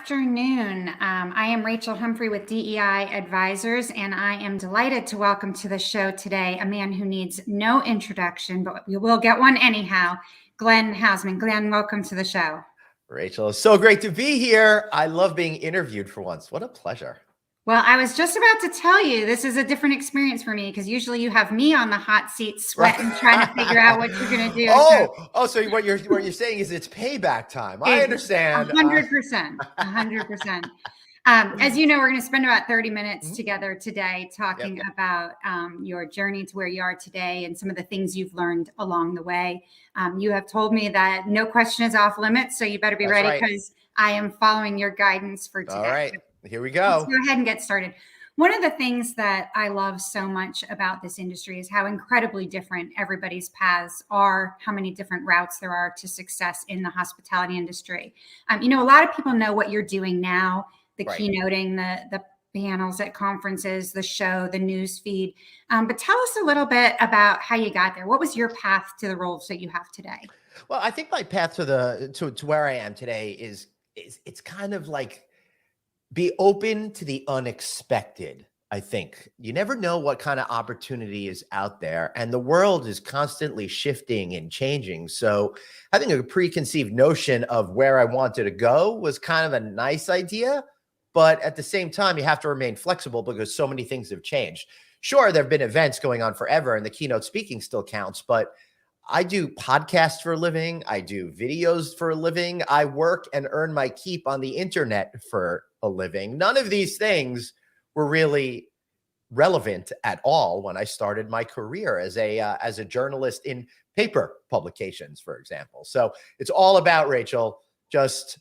afternoon. I am Rachel Humphrey with DEI Advisors, and I am delighted to welcome to the show today a man who needs no introduction, but we will get one anyhow, Glenn Haussman. Glenn, welcome to the show. Rachel, it's so great to be here. I love being interviewed for once. What a pleasure. Well, I was just about to tell you, this is a different experience for me because usually you have me on the hot seat sweating, trying to figure out what you're going to do. So what you're saying is it's payback time. I understand. 100%. 100%. As you know, we're going to spend about 30 minutes together today talking about your journey to where you are today and some of the things you've learned along the way. You have told me that no question is off limits, so you better be ready because I am following your guidance for today. All right, here we go. Let's go ahead and get started. One of the things that I love so much about this industry is how incredibly different everybody's paths are, how many different routes there are to success in the hospitality industry. A lot of people know what you're doing now, the keynoting, the panels at conferences, the show, the news feed. But tell us a little bit about how you got there. What was your path to the roles that you have today? Well, I think my path to where I am today is it's kind of like be open to the unexpected. I think you never know what kind of opportunity is out there, and the world is constantly shifting and changing. So having a preconceived notion of where I wanted to go was kind of a nice idea. But at the same time, you have to remain flexible because so many things have changed. Sure, there have been events going on forever and the keynote speaking still counts, but I do podcasts for a living. I do videos for a living. I work and earn my keep on the internet for a living. None of these things were really relevant at all when I started my career as a journalist in paper publications, for example. So it's all about, Rachel, just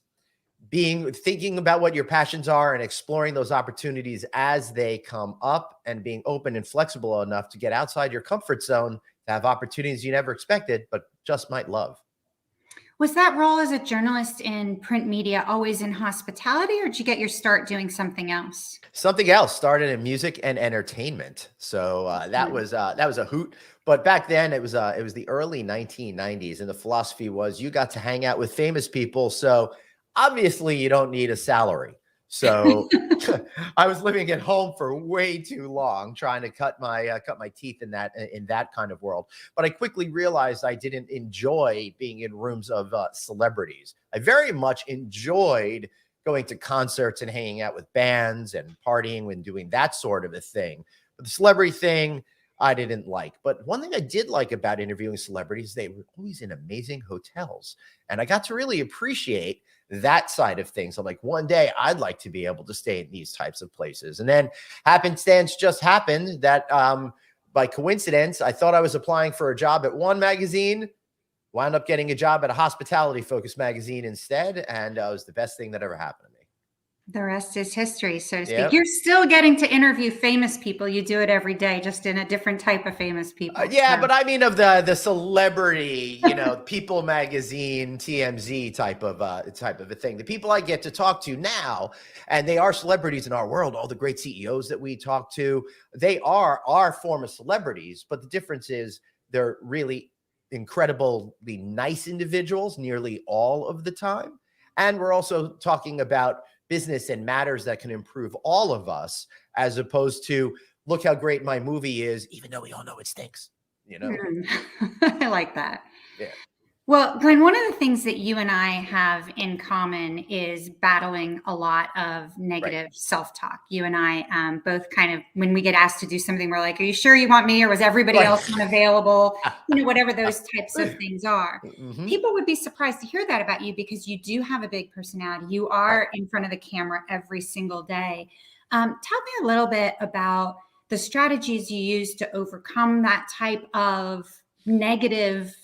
thinking about what your passions are and exploring those opportunities as they come up and being open and flexible enough to get outside your comfort zone to have opportunities you never expected, but just might love. Was that role as a journalist in print media always in hospitality, or did you get your start doing something else? Something else. Started in music and entertainment. So that was a hoot. But back then it was the early 1990s, and the philosophy was you got to hang out with famous people. So obviously you don't need a salary. So I was living at home for way too long, trying to cut my teeth in that kind of world. But I quickly realized I didn't enjoy being in rooms of celebrities. I very much enjoyed going to concerts and hanging out with bands and partying and doing that sort of a thing. But the celebrity thing, I didn't like. But one thing I did like about interviewing celebrities, they were always in amazing hotels. And I got to really appreciate that side of things. I'm like, one day I'd like to be able to stay in these types of places. And then happenstance just happened that by coincidence, I thought I was applying for a job at one magazine, wound up getting a job at a hospitality focused magazine instead. And it was the best thing that ever happened to me. The rest is history, so to speak. Yep. You're still getting to interview famous people. You do it every day, just in a different type of famous people. But I mean of the celebrity, People Magazine, TMZ type of a thing. The people I get to talk to now, and they are celebrities in our world. All the great CEOs that we talk to, they are our former celebrities. But the difference is they're really incredibly nice individuals nearly all of the time. And we're also talking about business and matters that can improve all of us, as opposed to look how great my movie is, even though we all know it stinks, I like that. Yeah. Well, Glenn, one of the things that you and I have in common is battling a lot of negative self-talk. You and I both kind of, when we get asked to do something, we're like, are you sure you want me, or was everybody else unavailable? Whatever those types of things are. Mm-hmm. People would be surprised to hear that about you because you do have a big personality. You are in front of the camera every single day. Tell me a little bit about the strategies you use to overcome that type of negative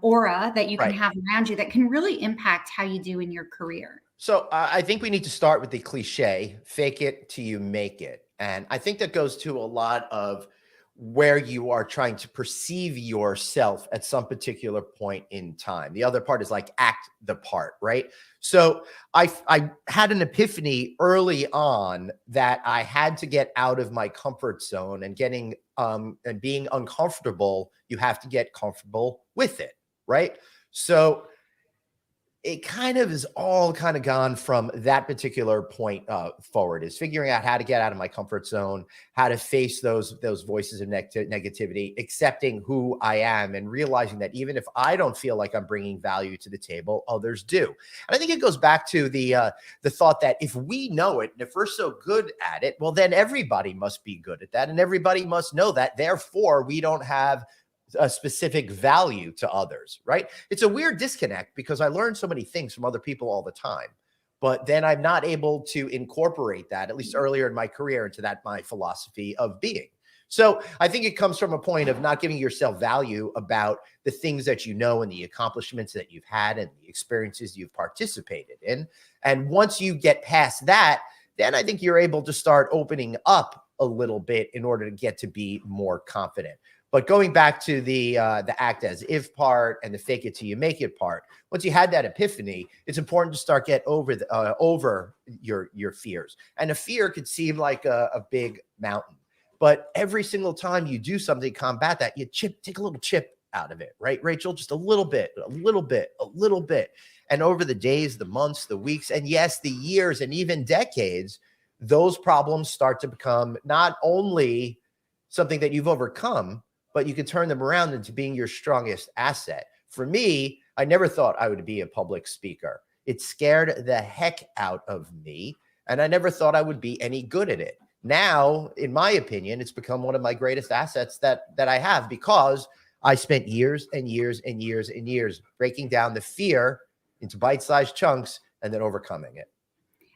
aura that you can have around you that can really impact how you do in your career. So I think we need to start with the cliche, fake it till you make it. And I think that goes to a lot of where you are trying to perceive yourself at some particular point in time. The other part is like act the part, right? So I had an epiphany early on that I had to get out of my comfort zone, and and being uncomfortable, you have to get comfortable with it, right? So it kind of is all kind of gone from that particular point forward, is figuring out how to get out of my comfort zone, how to face those voices of negativity, accepting who I am, and realizing that even if I don't feel like I'm bringing value to the table, others do. And I think it goes back to the thought that if we know it, and if we're so good at it, well, then everybody must be good at that, and everybody must know that. Therefore, we don't have a specific value to others, right? It's a weird disconnect because I learn so many things from other people all the time, but then I'm not able to incorporate that, at least earlier in my career, into that my philosophy of being. So I think it comes from a point of not giving yourself value about the things that you know and the accomplishments that you've had and the experiences you've participated in. And once you get past that, then I think you're able to start opening up a little bit in order to get to be more confident. But going back to the act as if part and the fake it till you make it part, once you had that epiphany, it's important to start get over your fears. And a fear could seem like a big mountain, but every single time you do something to combat that, you take a little chip out of it, right, Rachel? Just a little bit, a little bit, a little bit. And over the days, the months, the weeks, and yes, the years, and even decades, those problems start to become not only something that you've overcome, but you can turn them around into being your strongest asset. For me, I never thought I would be a public speaker. It scared the heck out of me, and I never thought I would be any good at it. Now, in my opinion, it's become one of my greatest assets that I have, because I spent years and years and years and years breaking down the fear into bite-sized chunks and then overcoming it.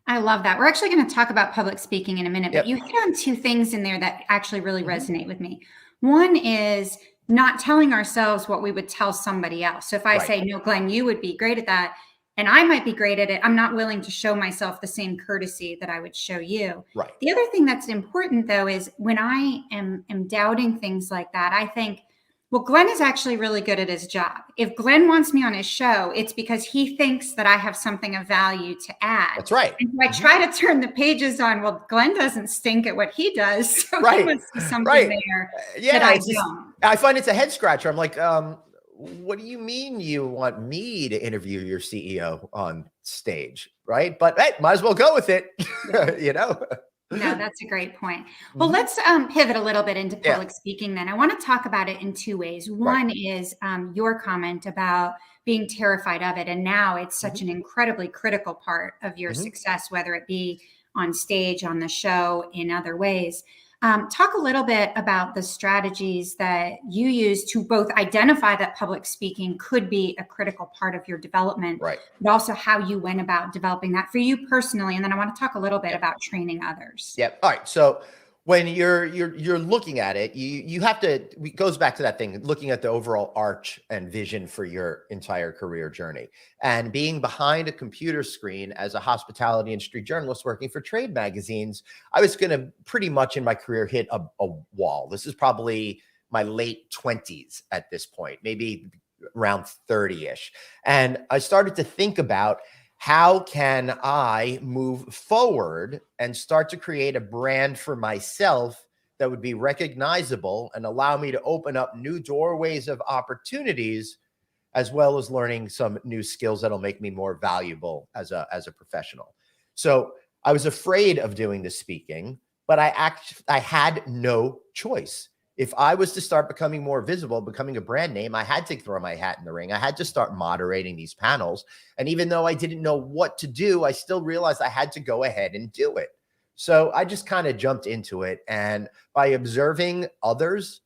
I love that. We're actually going to talk about public speaking in a minute, Yep. but you hit on two things in there that actually really resonate with me. One is not telling ourselves what we would tell somebody else. So if I say, no, Glenn, you would be great at that, and I might be great at it, I'm not willing to show myself the same courtesy that I would show you. Right. The other thing that's important, though, is when I am doubting things like that, I think, well, Glenn is actually really good at his job. If Glenn wants me on his show, it's because he thinks that I have something of value to add. That's right. And so I try to turn the pages on, well, Glenn doesn't stink at what he does. So he must see something there that I don't. I find it's a head scratcher. I'm like, what do you mean you want me to interview your CEO on stage? Right. But hey, might as well go with it, you know? No, that's a great point. Well, let's pivot a little bit into public speaking then. I want to talk about it in two ways. One is your comment about being terrified of it. And now it's such an incredibly critical part of your success, whether it be on stage, on the show, in other ways. Talk a little bit about the strategies that you use to both identify that public speaking could be a critical part of your development, but also how you went about developing that for you personally. And then I want to talk a little bit about training others. Yep. All right. So when you're looking at it, you have to, it goes back to that thing, looking at the overall arch and vision for your entire career journey. And being behind a computer screen as a hospitality industry journalist working for trade magazines, I was going to pretty much in my career hit a wall. This is probably my late 20s at this point, maybe around 30-ish. And I started to think about, how can I move forward and start to create a brand for myself that would be recognizable and allow me to open up new doorways of opportunities, as well as learning some new skills that'll make me more valuable as a professional. So I was afraid of doing the speaking, but I had no choice. If I was to start becoming more visible, becoming a brand name, I had to throw my hat in the ring. I had to start moderating these panels. And even though I didn't know what to do, I still realized I had to go ahead and do it. So I just kind of jumped into it. And by observing others,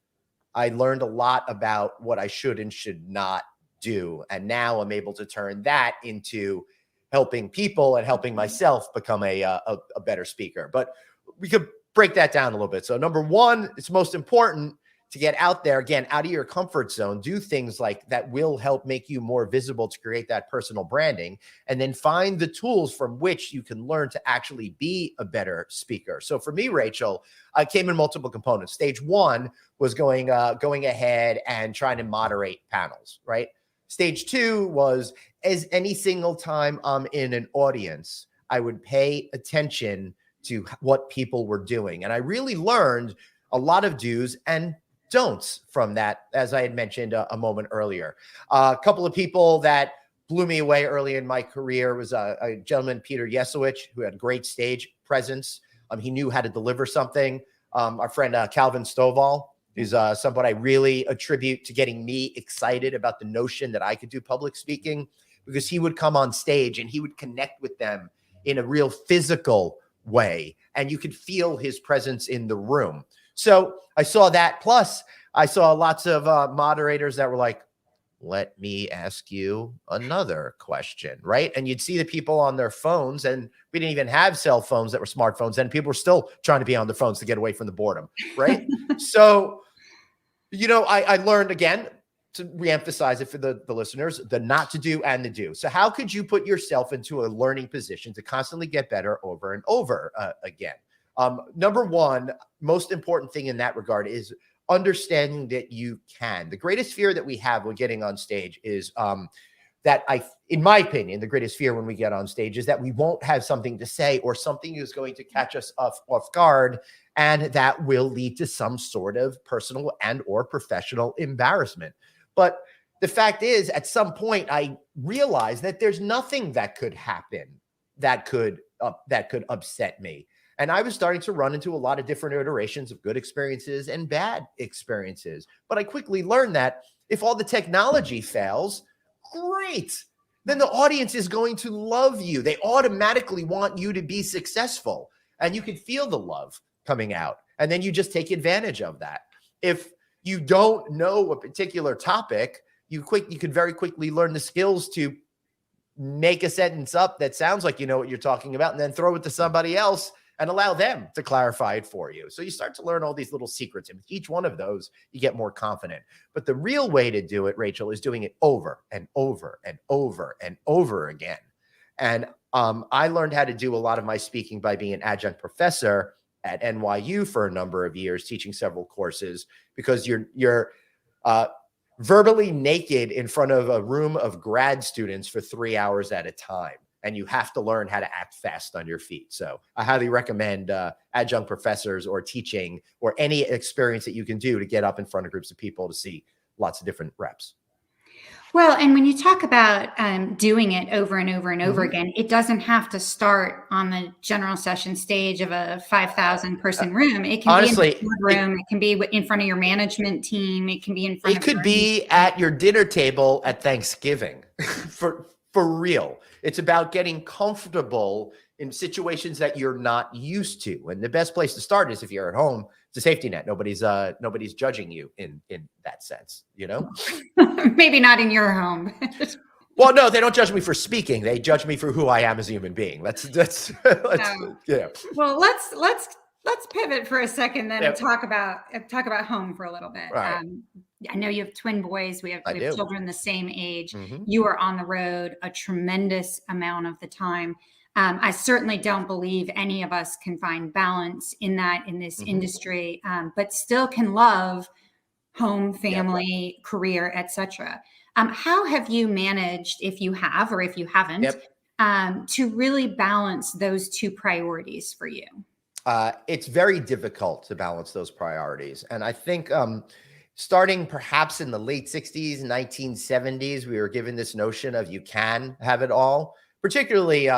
I learned a lot about what I should and should not do. And now I'm able to turn that into helping people and helping myself become a better speaker. But we could break that down a little bit. So number one, it's most important to get out there, again, out of your comfort zone, do things like that will help make you more visible to create that personal branding, and then find the tools from which you can learn to actually be a better speaker. So for me, Rachel, I came in multiple components. Stage one was going ahead and trying to moderate panels, right? Stage two was, as any single time I'm in an audience, I would pay attention to what people were doing. And I really learned a lot of do's and don'ts from that, as I had mentioned a moment earlier. A couple of people that blew me away early in my career was a gentleman, Peter Yesowich, who had great stage presence. He knew how to deliver something. Our friend Calvin Stovall is somebody I really attribute to getting me excited about the notion that I could do public speaking, because he would come on stage and he would connect with them in a real physical way, and you could feel his presence in the room. So I saw that. Plus, I saw lots of moderators that were like, let me ask you another question, right? And you'd see the people on their phones, and we didn't even have cell phones that were smartphones, and people were still trying to be on their phones to get away from the boredom, right? So, I learned, again, to reemphasize it for the listeners, the not to do and the do. So how could you put yourself into a learning position to constantly get better over and over again? Number one, most important thing in that regard is understanding that you can. The greatest fear that we have when getting on stage is in my opinion, the greatest fear when we get on stage is that we won't have something to say, or something is going to catch us off guard, and that will lead to some sort of personal and or professional embarrassment. But the fact is, at some point, I realized that there's nothing that could happen that could upset me. And I was starting to run into a lot of different iterations of good experiences and bad experiences. But I quickly learned that if all the technology fails, great, then the audience is going to love you. They automatically want you to be successful, and you can feel the love coming out. And then you just take advantage of that. If you don't know a particular topic, you could very quickly learn the skills to make a sentence up that sounds like you know what you're talking about, and then throw it to somebody else and allow them to clarify it for you. So you start to learn all these little secrets, and with each one of those, you get more confident. But the real way to do it, Rachel, is doing it over and over and over and over again. And I learned how to do a lot of my speaking by being an adjunct professor at NYU for a number of years, teaching several courses, because you're verbally naked in front of a room of grad students for 3 hours at a time. And you have to learn how to act fast on your feet. So I highly recommend adjunct professors or teaching or any experience that you can do to get up in front of groups of people to see lots of different reps. Well, and when you talk about doing it over and over and over again, it doesn't have to start on the general session stage of a 5,000 person room. It can Honestly, be in the room. It can be in front of your management team. It can be in front of. It could be at your dinner table at Thanksgiving. For real. It's about getting comfortable in situations that you're not used to. And the best place to start is if you're at home. It's a safety net. Nobody's judging you in that sense, Maybe not in your home. Well, no, they don't judge me for speaking. They judge me for who I am as a human being. Yeah. Well, let's pivot for a second then and talk about home for a little bit. Right. I know you have twin boys. We have children the same age. Mm-hmm. You are on the road a tremendous amount of the time. I certainly don't believe any of us can find balance in this industry, but still can love home, family, career, etc. How have you managed, if you have or if you haven't, to really balance those two priorities for you? It's very difficult to balance those priorities. And I think starting perhaps in the late 60s, 1970s, we were given this notion of you can have it all, particularly,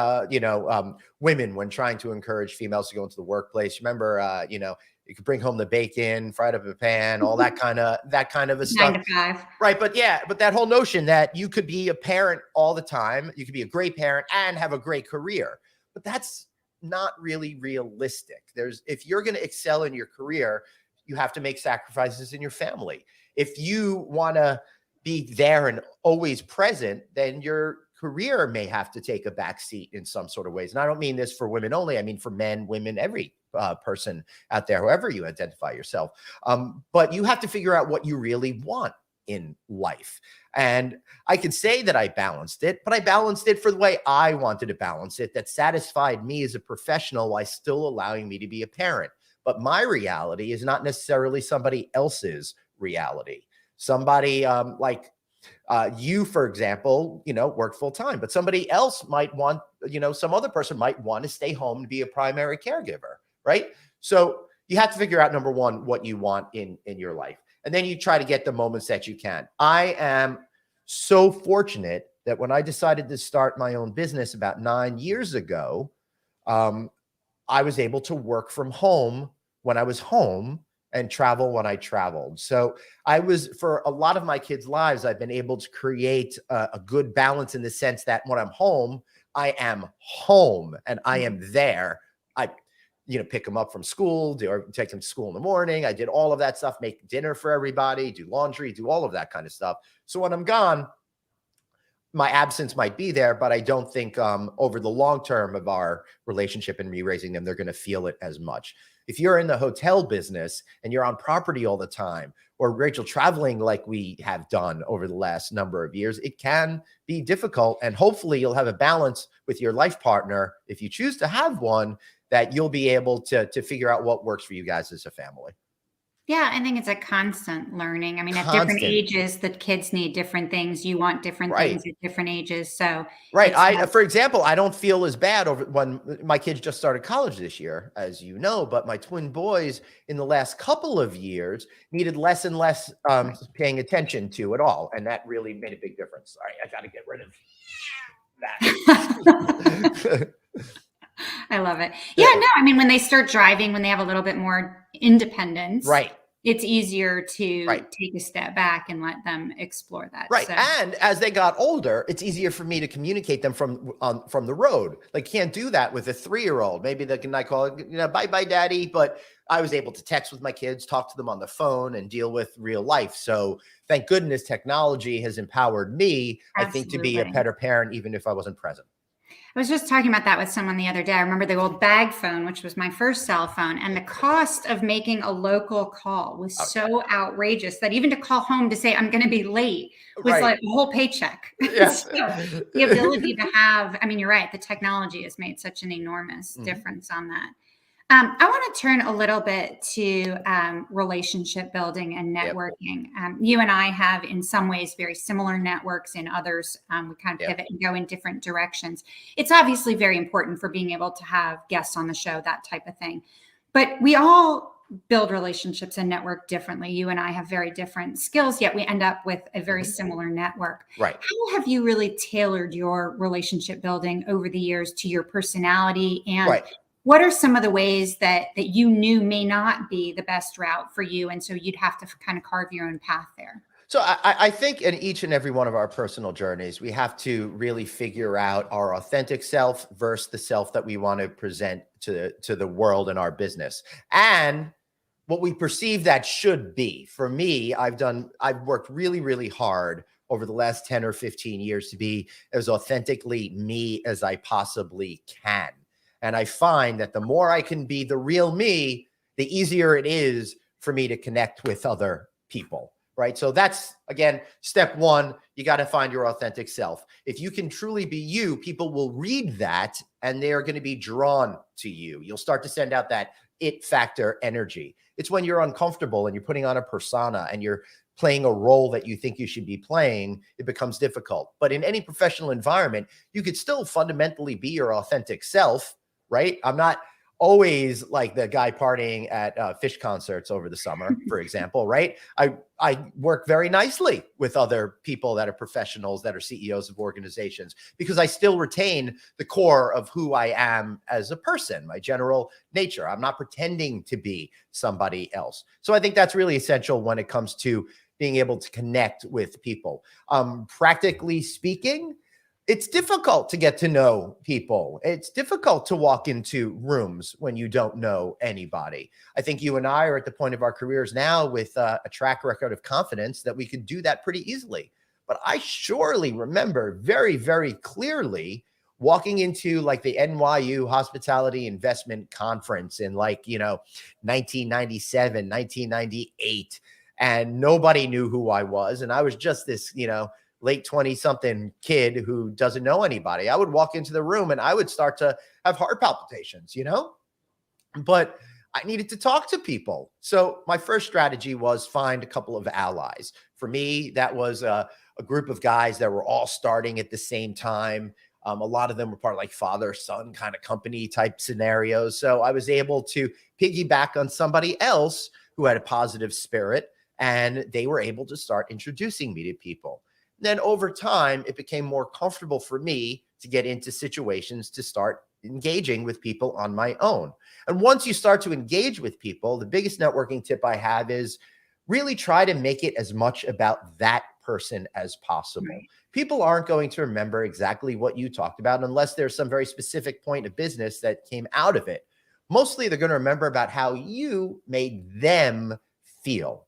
women when trying to encourage females to go into the workplace. Remember, you could bring home the bacon, fried up in a pan, all that kind of a stuff. 9 to 5. Right. But that whole notion that you could be a parent all the time, you could be a great parent and have a great career, but that's not really realistic. If you're going to excel in your career, you have to make sacrifices in your family. If you want to be there and always present, then your career may have to take a back seat in some sort of ways. And I don't mean this for women only. I mean for men, women, every person out there, whoever you identify yourself. But you have to figure out what you really want in life. And I could say that I balanced it, but I balanced it for the way I wanted to balance it, that satisfied me as a professional while still allowing me to be a parent. But my reality is not necessarily somebody else's reality. Somebody like you, for example, work full time, but somebody else might want, some other person might want to stay home to be a primary caregiver, right? So you have to figure out, number one, what you want in your life. And then you try to get the moments that you can. I am so fortunate that when I decided to start my own business about 9 years ago, I was able to work from home when I was home and travel when I traveled. So I was, for a lot of my kids' lives, I've been able to create a good balance in the sense that when I'm home, I am home and I am there. I, pick them up from school, or take them to school in the morning. I did all of that stuff, make dinner for everybody, do laundry, do all of that kind of stuff. So when I'm gone, my absence might be there, but I don't think over the long term of our relationship and me raising them, they're going to feel it as much. If you're in the hotel business and you're on property all the time, or Rachel, traveling like we have done over the last number of years, it can be difficult. And hopefully you'll have a balance with your life partner, if you choose to have one, that you'll be able to figure out what works for you guys as a family. Yeah, I think it's a constant learning. I mean, at different Constant. ages, the kids need different things. You want different things Right. at different ages. So Right. For example, I don't feel as bad over when my kids just started college this year, as you know, but my twin boys in the last couple of years needed less and less paying attention to at all. And that really made a big difference. Sorry, I got to get rid of that. I love it. Yeah, no, I mean, when they start driving, when they have a little bit more independence, right. It's easier to right. take a step back and let them explore that. Right. So. And as they got older, it's easier for me to communicate them from the road. Like, can't do that with a 3-year-old. Maybe they can, I call it, bye, daddy. But I was able to text with my kids, talk to them on the phone, and deal with real life. So thank goodness technology has empowered me, Absolutely. I think, to be a better parent, even if I wasn't present. I was just talking about that with someone the other day. I remember the old bag phone, which was my first cell phone, and the cost of making a local call was so outrageous that even to call home to say I'm going to be late was like a whole paycheck. Yeah. So the ability to have, I mean, you're right. The technology has made such an enormous difference on that. I want to turn a little bit to relationship building and networking. You and I have, in some ways, very similar networks. In others, we kind of pivot and go in different directions. It's obviously very important for being able to have guests on the show, that type of thing. But we all build relationships and network differently. You and I have very different skills, yet we end up with a very similar network. Right. How have you really tailored your relationship building over the years to your personality? And what are some of the ways that you knew may not be the best route for you? And so you'd have to kind of carve your own path there. So I think in each and every one of our personal journeys, we have to really figure out our authentic self versus the self that we want to present to the world and our business, and what we perceive that should be. For me, I've worked really, really hard over the last 10 or 15 years to be as authentically me as I possibly can. And I find that the more I can be the real me, the easier it is for me to connect with other people, right? So that's, again, step one. You got to find your authentic self. If you can truly be you, people will read that and they're going to be drawn to you. You'll start to send out that it factor energy. It's when you're uncomfortable and you're putting on a persona and you're playing a role that you think you should be playing, it becomes difficult. But in any professional environment, you could still fundamentally be your authentic self, right? I'm not always like the guy partying at Fish concerts over the summer, for example, right? I work very nicely with other people that are professionals, that are CEOs of organizations, because I still retain the core of who I am as a person, my general nature. I'm not pretending to be somebody else. So I think that's really essential when it comes to being able to connect with people. Practically speaking, it's difficult to get to know people. It's difficult to walk into rooms when you don't know anybody. I think you and I are at the point of our careers now with a track record of confidence that we could do that pretty easily. But I surely remember very, very clearly walking into like the NYU Hospitality Investment Conference in 1997, 1998, and nobody knew who I was. And I was just this, late 20-something kid who doesn't know anybody. I would walk into the room and I would start to have heart palpitations, but I needed to talk to people. So my first strategy was find a couple of allies. For me, that was a group of guys that were all starting at the same time. A lot of them were part of like father-son kind of company type scenarios. So I was able to piggyback on somebody else who had a positive spirit, and they were able to start introducing me to people. Then over time, it became more comfortable for me to get into situations to start engaging with people on my own. And once you start to engage with people, the biggest networking tip I have is really try to make it as much about that person as possible. Right. People aren't going to remember exactly what you talked about unless there's some very specific point of business that came out of it. Mostly they're going to remember about how you made them feel.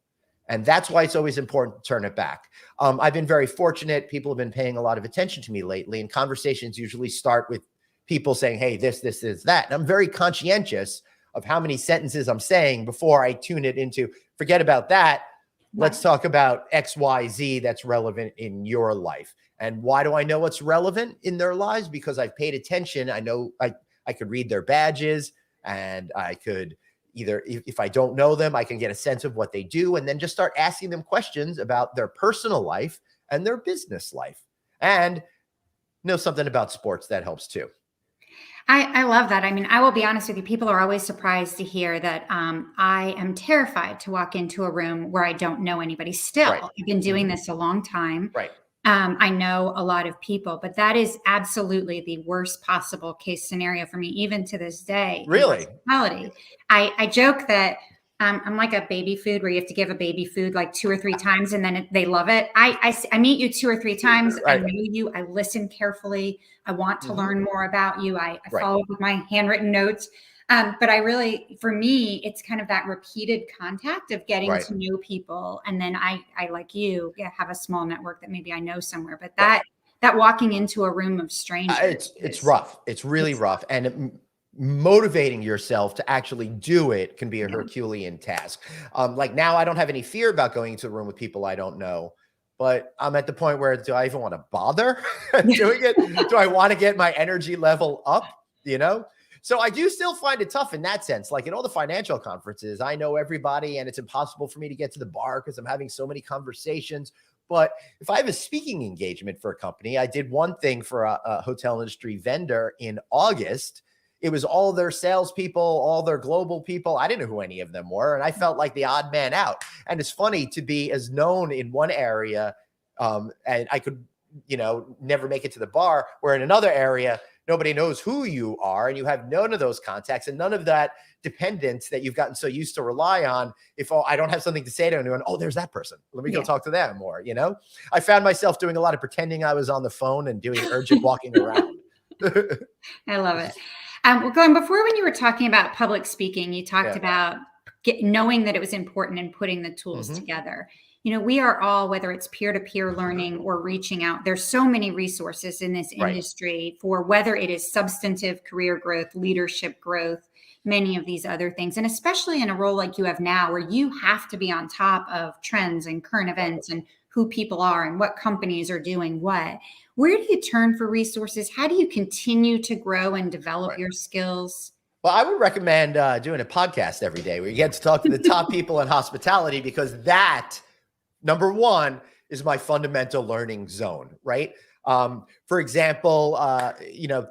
And that's why it's always important to turn it back. I've been very fortunate. People have been paying a lot of attention to me lately, and conversations usually start with people saying, hey, this, that. And I'm very conscientious of how many sentences I'm saying before I tune it into, forget about that. Let's talk about X, Y, Z that's relevant in your life. And why do I know what's relevant in their lives? Because I've paid attention. I know I could read their badges, and I could either, if I don't know them, I can get a sense of what they do, and then just start asking them questions about their personal life and their business life. And know something about sports, that helps too. I love that. I mean, I will be honest with you. People are always surprised to hear that I am terrified to walk into a room where I don't know anybody. Still, Right. I've been doing this a long time. Right. I know a lot of people, but that is absolutely the worst possible case scenario for me, even to this day. Really? Hospitality. I joke that I'm like a baby food where you have to give a baby food like 2 or 3 times and then they love it. I meet you 2 or 3 times. I Right. know you. I listen carefully. I want to Mhm. learn more about you. I Right. follow up with my handwritten notes. But I really, for me, it's kind of that repeated contact of getting Right. to know people. And then I like you, have a small network that maybe I know somewhere, but Right. that walking into a room of strangers, It's rough. It's really rough. And motivating yourself to actually do it can be a yeah. Herculean task. Like now I don't have any fear about going into a room with people I don't know, but I'm at the point where, do I even want to bother doing it? Do I want to get my energy level up? You know? So I do still find it tough in that sense. Like in all the financial conferences, I know everybody, and it's impossible for me to get to the bar because I'm having so many conversations. But if I have a speaking engagement for a company, I did one thing for a hotel industry vendor in August. It was all their salespeople, all their global people. I didn't know who any of them were, and I felt like the odd man out. And it's funny to be as known in one area, and I could, never make it to the bar, where in another area, nobody knows who you are, and you have none of those contacts and none of that dependence that you've gotten so used to rely on. If I don't have something to say to anyone, oh, there's that person. Let me go talk to them more. I found myself doing a lot of pretending I was on the phone and doing urgent walking around. I love it. Well, Glenn, before when you were talking about public speaking, you talked about knowing that it was important and putting the tools together. We are all, whether it's peer-to-peer learning or reaching out, there's so many resources in this industry for whether it is substantive career growth, leadership growth, many of these other things. And especially in a role like you have now, where you have to be on top of trends and current events and who people are and what companies are doing what. Where do you turn for resources? How do you continue to grow and develop your skills? Well, I would recommend doing a podcast every day where you get to talk to the top people in hospitality, because that, number one, is my fundamental learning zone, right? For example,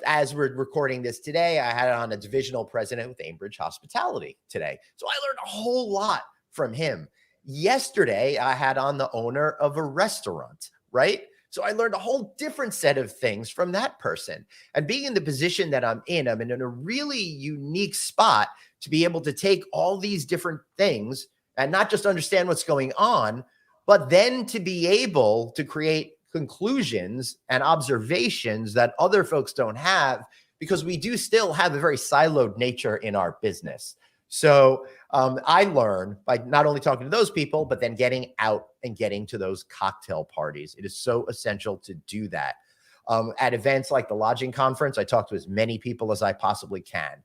as we're recording this today, I had on a divisional president with Ambridge Hospitality today. So I learned a whole lot from him. Yesterday, I had on the owner of a restaurant, right? So I learned a whole different set of things from that person. And being in the position that I'm in a really unique spot to be able to take all these different things and not just understand what's going on, but then to be able to create conclusions and observations that other folks don't have, because we do still have a very siloed nature in our business. So I learn by not only talking to those people, but then getting out and getting to those cocktail parties. It is so essential to do that. At events like the lodging conference, I talk to as many people as I possibly can.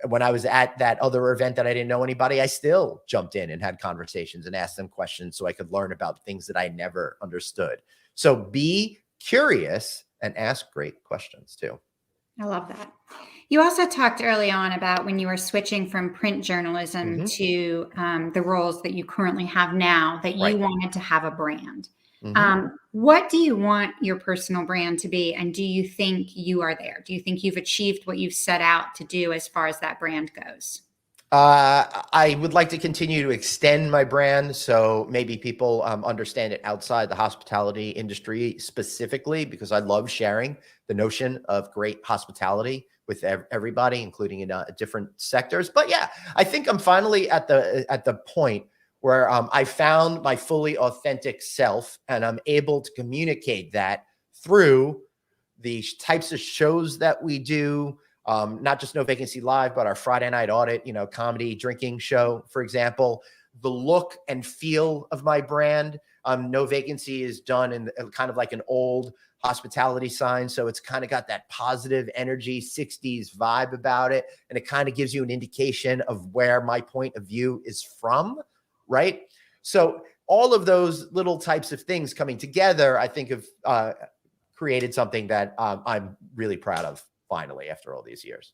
When I was at that other event that I didn't know anybody, I still jumped in and had conversations and asked them questions so I could learn about things that I never understood. So be curious and ask great questions too. I love that. You also talked early on about when you were switching from print journalism to the roles that you currently have now, that you wanted to have a brand. What do you want your personal brand to be? And do you think you are there? Do you think you've achieved what you've set out to do as far as that brand goes? I would like to continue to extend my brand, so maybe people understand it outside the hospitality industry specifically, because I love sharing the notion of great hospitality with everybody, including in different sectors. But yeah, I think I'm finally at the point where I found my fully authentic self, and I'm able to communicate that through the types of shows that we do, not just No Vacancy Live, but our Friday Night Audit, comedy drinking show, for example. The look and feel of my brand. No Vacancy is done in kind of like an old hospitality sign. So it's kind of got that positive energy, 60s vibe about it. And it kind of gives you an indication of where my point of view is from, right? So all of those little types of things coming together, I think have created something that I'm really proud of finally after all these years.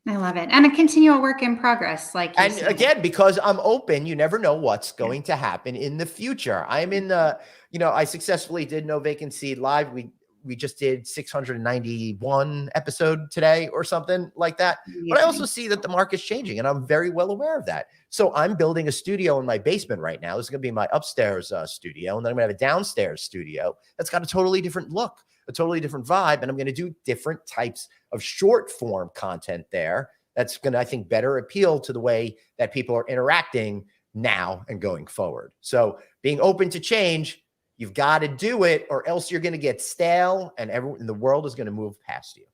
I love it. And a continual work in progress, like you And said. again, because I'm open, you never know what's going to happen in the future. I'm in the, I successfully did No Vacancy Live. We just did 691 episode today or something like that. But I also see that the market's changing, and I'm very well aware of that. So I'm building a studio in my basement right now. This is going to be my upstairs studio, and then I'm going to have a downstairs studio that's got a totally different look, a totally different vibe, and I'm going to do different types of short form content there. That's going to, I think, better appeal to the way that people are interacting now and going forward. So being open to change, you've got to do it, or else you're going to get stale, and everyone in the world is going to move past you.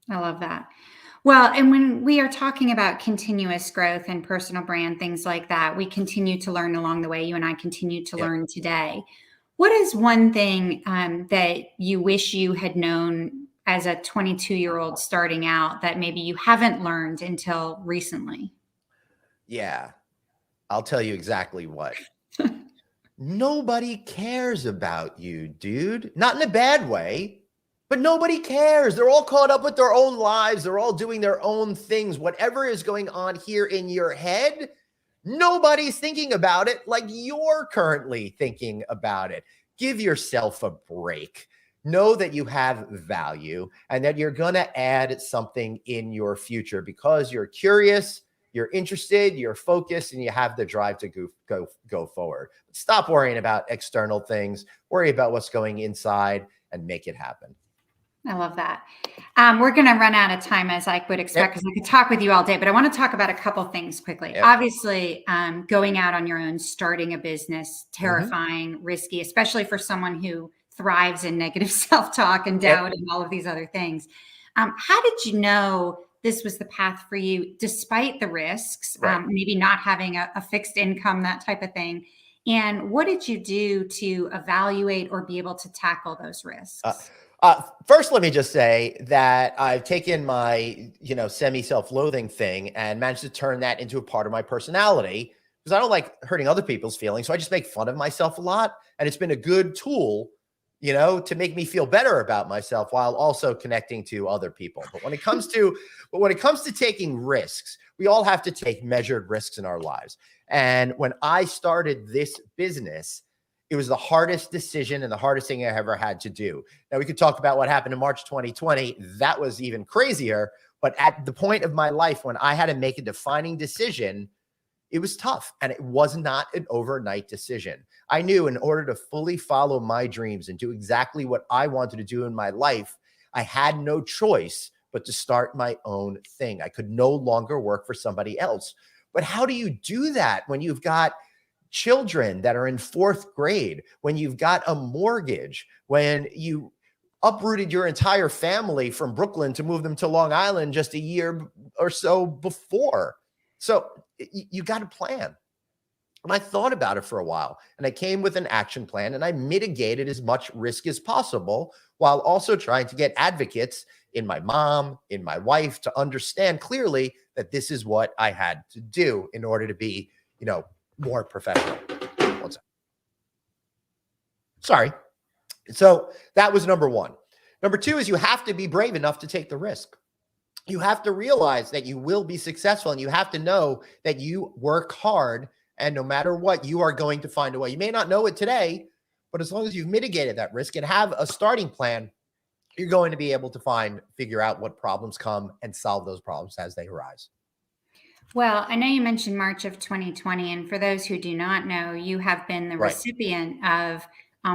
I love that. Well, and when we are talking about continuous growth and personal brand, things like that, we continue to learn along the way. You and I continue to learn today. What is one thing that you wish you had known as a 22-year-old starting out that maybe you haven't learned until recently? Yeah, I'll tell you exactly what. Nobody cares about you, dude. Not in a bad way, but nobody cares. They're all caught up with their own lives. They're all doing their own things. Whatever is going on here in your head, nobody's thinking about it like you're currently thinking about it. Give yourself a break. Know that you have value and that you're going to add something in your future because you're curious, you're interested, you're focused, and you have the drive to go forward. Stop worrying about external things. Worry about what's going inside and make it happen. I love that. We're going to run out of time, as I would expect, because I could talk with you all day, but I want to talk about a couple things quickly. Obviously, going out on your own, starting a business, terrifying, risky, especially for someone who thrives in negative self-talk and doubt and all of these other things. How did you know this was the path for you, despite the risks, maybe not having a fixed income, that type of thing? And what did you do to evaluate or be able to tackle those risks? First, let me just say that I've taken my, semi-self-loathing thing and managed to turn that into a part of my personality, because I don't like hurting other people's feelings. So I just make fun of myself a lot. And it's been a good tool, to make me feel better about myself while also connecting to other people. But when it comes to taking risks, we all have to take measured risks in our lives. And when I started this business, it was the hardest decision and the hardest thing I ever had to do. Now, we could talk about what happened in March 2020. That was even crazier. But at the point of my life when I had to make a defining decision, it was tough. And it was not an overnight decision. I knew in order to fully follow my dreams and do exactly what I wanted to do in my life, I had no choice but to start my own thing. I could no longer work for somebody else. But how do you do that when you've got children that are in 4th grade, when you've got a mortgage, when you uprooted your entire family from Brooklyn to move them to Long Island just a year or so before? So you got a plan. And I thought about it for a while, and I came with an action plan, and I mitigated as much risk as possible while also trying to get advocates in my mom, in my wife, to understand clearly that this is what I had to do in order to be, more professional. Sorry. So that was number one. Number two is you have to be brave enough to take the risk. You have to realize that you will be successful, and you have to know that you work hard, and no matter what, you are going to find a way. You may not know it today, but as long as you've mitigated that risk and have a starting plan, you're going to be able to figure out what problems come and solve those problems as they arise. Well, I know you mentioned March of 2020, and for those who do not know, you have been the Right. recipient of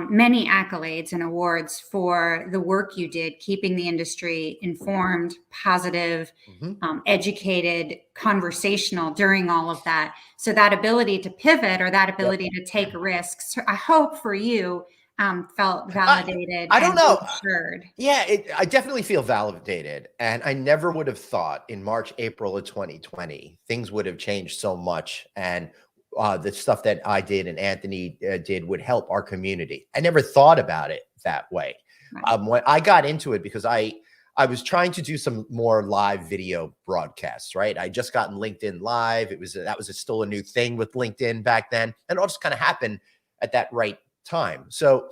many accolades and awards for the work you did, keeping the industry informed, positive, Hmm. educated, conversational during all of that. So that ability to pivot or that Yep. ability to take risks, I hope for you, felt I, validated I don't and know. reassured. Yeah, I definitely feel validated. And I never would have thought in March, April of 2020, things would have changed so much. And the stuff that I did and Anthony did would help our community. I never thought about it that way. Right. When I got into it, because I was trying to do some more live video broadcasts, right? I just gotten LinkedIn Live. That was still a new thing with LinkedIn back then. And it all just kind of happened at that right time. So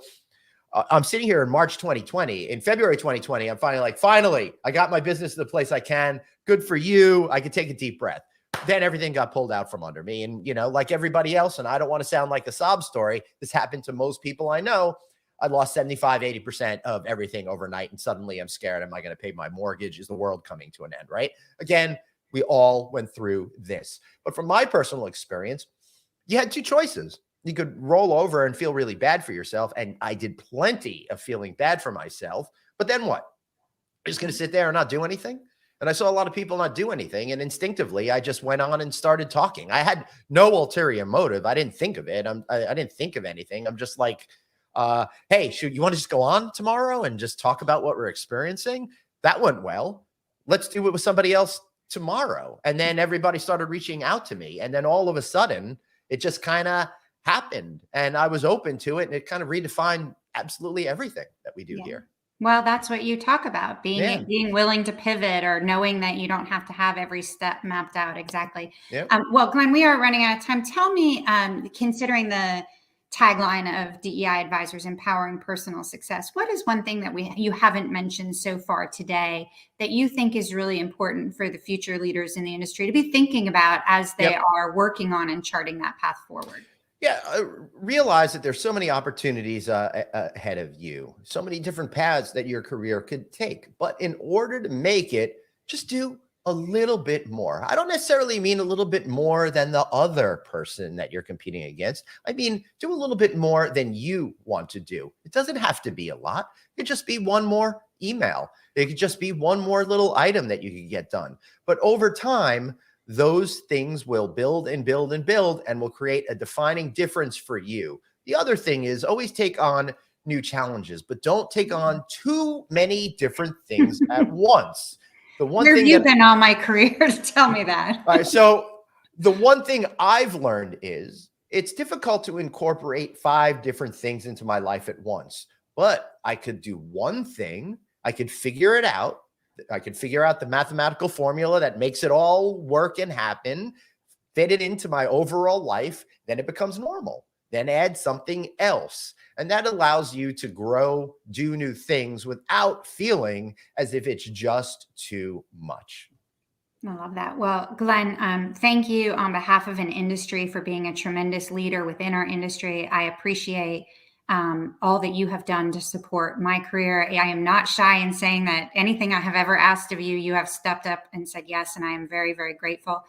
I'm sitting here in March 2020. In February 2020, I'm finally, I got my business to the place I can. Good for you. I could take a deep breath. Then everything got pulled out from under me. And, like everybody else, and I don't want to sound like a sob story, this happened to most people I know. I lost 75, 80% of everything overnight. And suddenly I'm scared. Am I going to pay my mortgage? Is the world coming to an end? Right. Again, we all went through this. But from my personal experience, you had two choices. You could roll over and feel really bad for yourself. And I did plenty of feeling bad for myself. But then what? I'm just going to sit there and not do anything. And I saw a lot of people not do anything. And instinctively, I just went on and started talking. I had no ulterior motive. I didn't think of it. I didn't think of anything. I'm just like, hey, you want to just go on tomorrow and just talk about what we're experiencing? That went well. Let's do it with somebody else tomorrow. And then everybody started reaching out to me. And then all of a sudden, it just kind of happened. And I was open to it. And it kind of redefined absolutely everything that we do Yeah. here. Well, that's what you talk about, Yeah. being willing to pivot or knowing that you don't have to have every step mapped out exactly. Yeah. Well, Glenn, we are running out of time. Tell me, considering the tagline of DEI advisors, empowering personal success, what is one thing that you haven't mentioned so far today that you think is really important for the future leaders in the industry to be thinking about as they Yep. are working on and charting that path forward? Yeah, realize that there's so many opportunities ahead of you, so many different paths that your career could take. But in order to make it, just do a little bit more. I don't necessarily mean a little bit more than the other person that you're competing against. I mean, do a little bit more than you want to do. It doesn't have to be a lot. It could just be one more email. It could just be one more little item that you could get done. But over time, those things will build and build and build and will create a defining difference for you. The other thing is always take on new challenges, but don't take on too many different things at once. The one Where have thing you that, been all my career to tell me that? all right, so the one thing I've learned is it's difficult to incorporate 5 different things into my life at once, but I could do one thing, I could figure it out. I could figure out the mathematical formula that makes it all work and happen, fit it into my overall life, then it becomes normal. Then add something else. And that allows you to grow, do new things without feeling as if it's just too much. I love that. Well, Glenn, thank you on behalf of an industry for being a tremendous leader within our industry. I appreciate all that you have done to support my career. I am not shy in saying that anything I have ever asked of you, you have stepped up and said yes, and I am very, very grateful.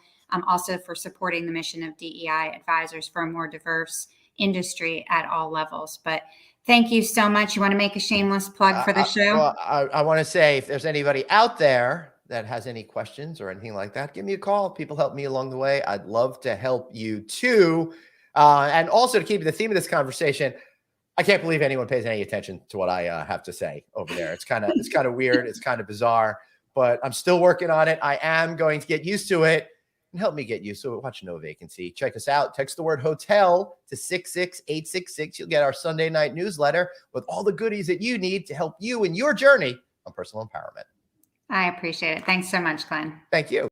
Also for supporting the mission of DEI advisors for a more diverse industry at all levels. But thank you so much. You want to make a shameless plug for the show? I want to say if there's anybody out there that has any questions or anything like that, give me a call. People help me along the way. I'd love to help you too. And also to keep the theme of this conversation, I can't believe anyone pays any attention to what I have to say over there. It's kind of weird. It's kind of bizarre, but I'm still working on it. I am going to get used to it. And help me get used to it. Watch No Vacancy. Check us out. Text the word hotel to 66866. You'll get our Sunday night newsletter with all the goodies that you need to help you in your journey on personal empowerment. I appreciate it. Thanks so much, Glenn. Thank you.